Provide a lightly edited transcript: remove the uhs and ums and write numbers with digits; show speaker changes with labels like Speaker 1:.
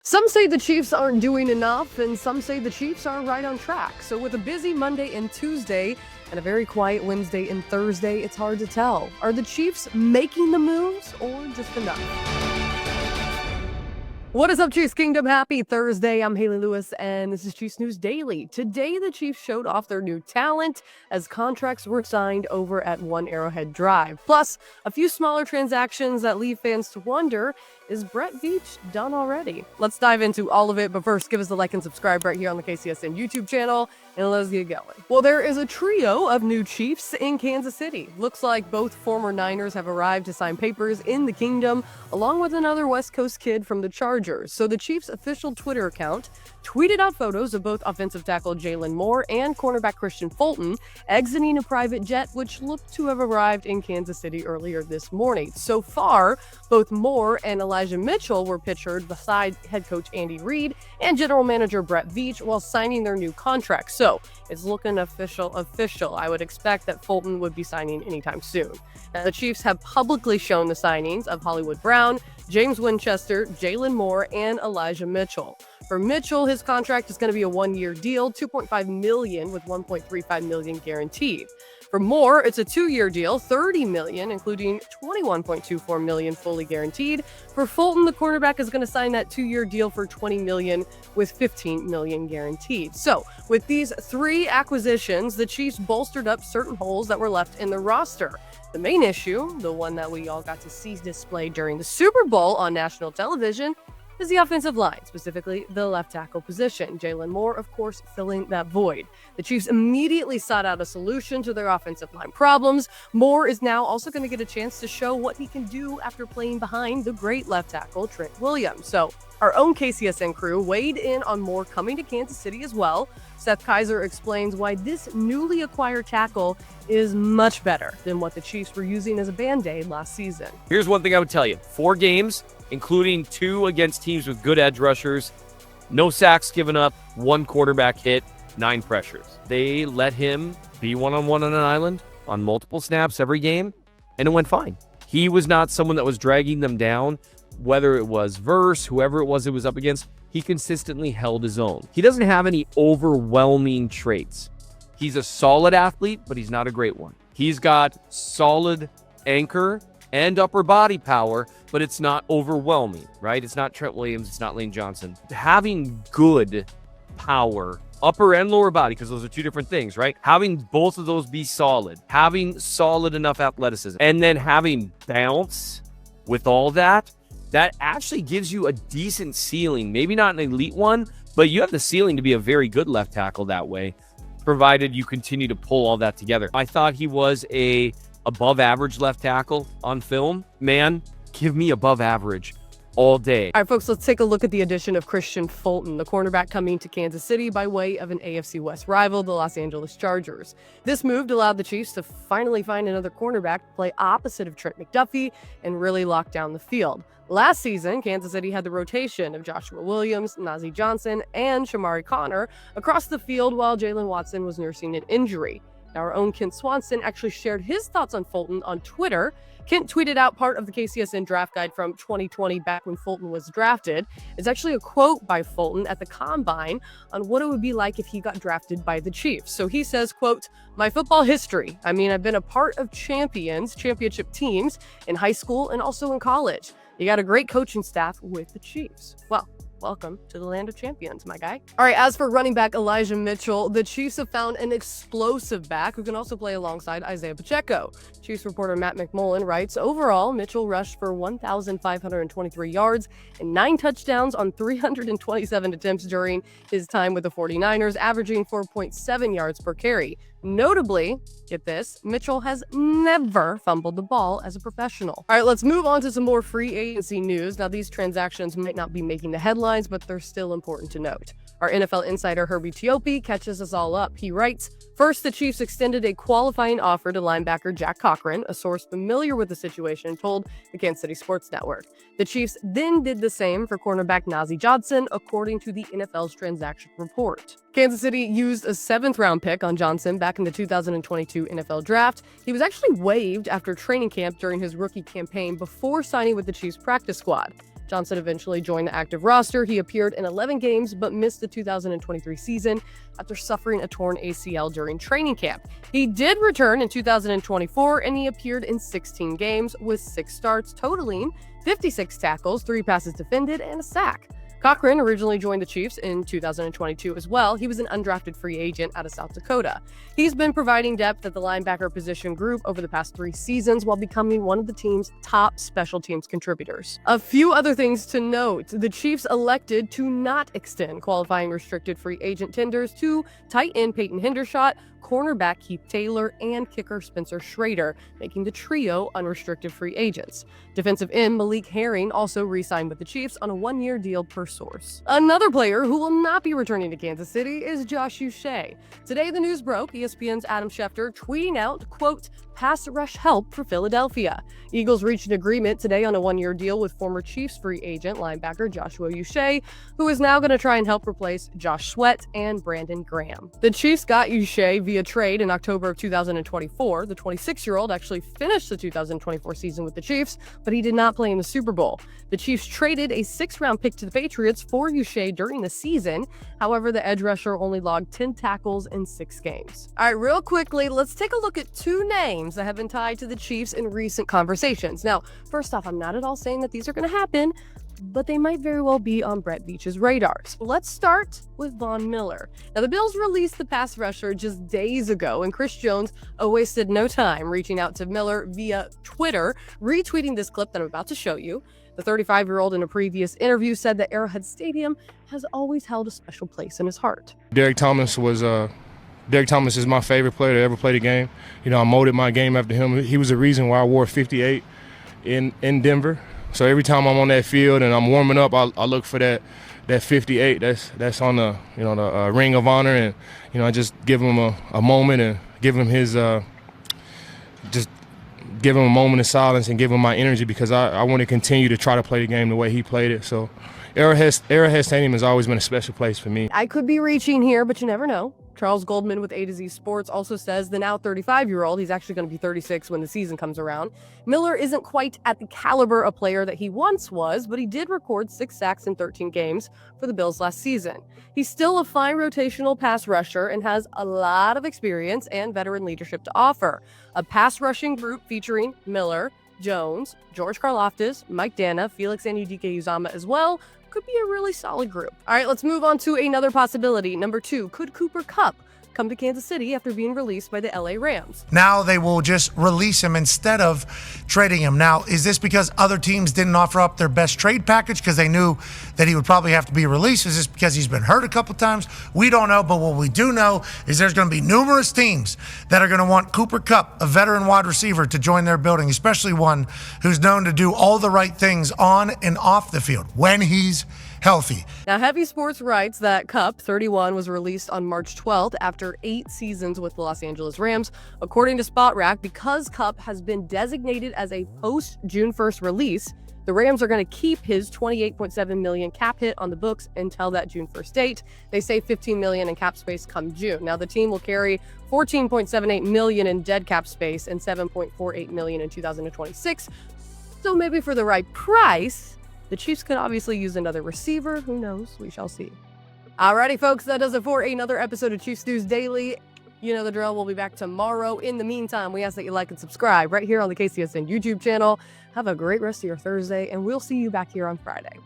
Speaker 1: Some say the Chiefs aren't doing enough, and some say the Chiefs are right on track. So with a busy Monday and Tuesday, and a very quiet Wednesday and Thursday, it's hard to tell. Are the Chiefs making the moves, or just enough? What is up, Chiefs Kingdom? Happy Thursday. I'm Hayley Lewis, and this is Chiefs News Daily. Today, the Chiefs showed off their new talent as contracts were signed over at One Arrowhead Drive. Plus, a few smaller transactions that leave fans to wonder, is Brett Veach done already? Let's dive into all of it, but first, give us a like and subscribe right here on the KCSN YouTube channel, and let's get going. Well, there is a trio of new Chiefs in Kansas City. Looks like both former Niners have arrived to sign papers in the Kingdom, along with another West Coast kid from the Chargers. So the Chiefs' official Twitter account tweeted out photos of both offensive tackle Jaylon Moore and cornerback Kristian Fulton exiting a private jet, which looked to have arrived in Kansas City earlier this morning. So far, both Moore and Elijah Mitchell were pictured beside head coach Andy Reid and general manager Brett Veach while signing their new contracts. So it's looking official. I would expect that Fulton would be signing anytime soon. Now, the Chiefs have publicly shown the signings of Hollywood Brown, James Winchester, Jaylon Moore, and Elijah Mitchell. For Mitchell, his contract is going to be a one-year deal, $2.5 million with $1.35 million guaranteed. For Moore, it's a two-year deal, $30 million, including $21.24 million fully guaranteed. For Fulton, the cornerback is going to sign that two-year deal for $20 million with $15 million guaranteed. So, with these three acquisitions, the Chiefs bolstered up certain holes that were left in the roster. The main issue, the one that we all got to see displayed during the Super Bowl on national television, is the offensive line, specifically the left tackle position. Jaylon Moore, of course, filling that void. The Chiefs immediately sought out a solution to their offensive line problems. Moore is now also going to get a chance to show what he can do after playing behind the great left tackle Trent Williams. So our own KCSN crew weighed in on Moore coming to Kansas City as well. Seth Keysor explains why this newly acquired tackle is much better than what the Chiefs were using as a Band-Aid last season.
Speaker 2: Here's one thing I would tell you. 4 games, including 2 against teams with good edge rushers, no sacks given up, 1 quarterback hit, 9 pressures. They let him be one-on-one on an island on multiple snaps every game, and it went fine. He was not someone that was dragging them down, whether it was Verse, whoever it was up against. He consistently held his own. He doesn't have any overwhelming traits. He's a solid athlete, but he's not a great one. He's got solid anchor and upper body power, but it's not overwhelming, right? It's not Trent Williams, it's not Lane Johnson. Having good power, upper and lower body, because those are 2 different things, right? Having both of those be solid, having solid enough athleticism, and then having bounce with all that actually gives you a decent ceiling. Maybe not an elite one, but you have the ceiling to be a very good left tackle that way, provided you continue to pull all that together. I thought he was a above average left tackle on film. Man, give me above average all day.
Speaker 1: All right, folks, let's take a look at the addition of Kristian Fulton, the cornerback coming to Kansas City by way of an AFC West rival, the Los Angeles Chargers. This move allowed the Chiefs to finally find another cornerback to play opposite of Trent McDuffie and really lock down the field. Last season, Kansas City had the rotation of Joshua Williams, Najee Johnson, and Shamari Connor across the field while Jalen Watson was nursing an injury. Now, our own Kent Swanson actually shared his thoughts on Fulton on Twitter. Kent tweeted out part of the KCSN draft guide from 2020 back when Fulton was drafted. It's actually a quote by Fulton at the Combine on what it would be like if he got drafted by the Chiefs. So he says, quote, "My football history. I mean, I've been a part of championship teams in high school and also in college. You got a great coaching staff with the Chiefs." Well, welcome to the land of champions, my guy. All right, as for running back Elijah Mitchell, the Chiefs have found an explosive back who can also play alongside Isaiah Pacheco. Chiefs reporter Matt McMullen writes, overall, Mitchell rushed for 1,523 yards and 9 touchdowns on 327 attempts during his time with the 49ers, averaging 4.7 yards per carry. Notably, get this, Mitchell has never fumbled the ball as a professional. All right, let's move on to some more free agency news. Now, these transactions might not be making the headlines, but they're still important to note. Our NFL insider Herbie Teope catches us all up. He writes, first, the Chiefs extended a qualifying offer to linebacker Jack Cochran, a source familiar with the situation told the Kansas City Sports Network. The Chiefs then did the same for cornerback Najee Johnson, according to the NFL's transaction report. Kansas City used a 7th-round pick on Johnson back in the 2022 NFL Draft. He was actually waived after training camp during his rookie campaign before signing with the Chiefs practice squad. Johnson eventually joined the active roster. He appeared in 11 games but missed the 2023 season after suffering a torn ACL during training camp. He did return in 2024, and he appeared in 16 games with 6 starts, totaling 56 tackles, 3 passes defended, and a sack. Cochran originally joined the Chiefs in 2022 as well. He was an undrafted free agent out of South Dakota. He's been providing depth at the linebacker position group over the past 3 seasons while becoming one of the team's top special teams contributors. A few other things to note. The Chiefs elected to not extend qualifying restricted free agent tenders to tight end Peyton Hendershot, cornerback Keith Taylor, and kicker Spencer Schrader, making the trio unrestricted free agents. Defensive end Malik Herring also re-signed with the Chiefs on a 1-year deal per source. Another player who will not be returning to Kansas City is Josh Uche. Today the news broke, ESPN's Adam Schefter tweeting out, quote, "pass rush help for Philadelphia." Eagles reached an agreement today on a 1-year deal with former Chiefs free agent linebacker Joshua Uche, who is now going to try and help replace Josh Sweat and Brandon Graham. The Chiefs got Uche via trade in October of 2024. The 26-year-old actually finished the 2024 season with the Chiefs, but he did not play in the Super Bowl. The Chiefs traded a 6th-round pick to the Patriots for Uche during the season. However, the edge rusher only logged 10 tackles in 6 games. All right, real quickly, let's take a look at 2 names that have been tied to the Chiefs in recent conversations. Now, first off, I'm not at all saying that these are going to happen, but they might very well be on Brett Veach's radars. Let's start with Von Miller. Now, the Bills released the pass rusher just days ago, and Chris Jones wasted no time reaching out to Miller via Twitter, retweeting this clip that I'm about to show you. The 35-year-old in a previous interview said that Arrowhead Stadium has always held a special place in his heart.
Speaker 3: Derek Thomas is my favorite player to ever play the game. You know, I molded my game after him. He was the reason why I wore 58 in Denver. So every time I'm on that field and I'm warming up, I look for that 58. That's on the the Ring of Honor, and I just give him a moment and give him his just give him a moment of silence and give him my energy, because I want to continue to try to play the game the way he played it. So Arrowhead Stadium has always been a special place for me.
Speaker 1: I could be reaching here, but you never know. Charles Goldman with A to Z Sports also says the now 35-year-old, he's actually going to be 36 when the season comes around. Miller isn't quite at the caliber of player that he once was, but he did record 6 sacks in 13 games for the Bills last season. He's still a fine rotational pass rusher and has a lot of experience and veteran leadership to offer. A pass rushing group featuring Miller, Jones, George Karlaftis, Mike Dana, Felix Anudike-Uzomah as well could be a really solid group. All right, let's move on to another possibility. Number 2, could Cooper Kupp come to Kansas City after being released by the LA Rams?
Speaker 4: Now they will just release him instead of trading him. Now, is this because other teams didn't offer up their best trade package because they knew that he would probably have to be released? Is this because he's been hurt a couple times? We don't know, but what we do know is there's going to be numerous teams that are going to want Cooper Kupp, a veteran wide receiver, to join their building, especially one who's known to do all the right things on and off the field when he's healthy.
Speaker 1: Now, Heavy Sports writes that Kupp, 31, was released on March 12th after 8 seasons with the Los Angeles Rams. According to SpotRack, because Kupp has been designated as a post-June 1st release, the Rams are going to keep his $28.7 million cap hit on the books until that June 1st date. They save $15 million in cap space come June. Now, the team will carry $14.78 million in dead cap space and $7.48 million in 2026. So maybe for the right price, the Chiefs could obviously use another receiver. Who knows? We shall see. Alrighty, folks, that does it for another episode of Chiefs News Daily. You know the drill. We'll be back tomorrow. In the meantime, we ask that you like and subscribe right here on the KCSN YouTube channel. Have a great rest of your Thursday, and we'll see you back here on Friday.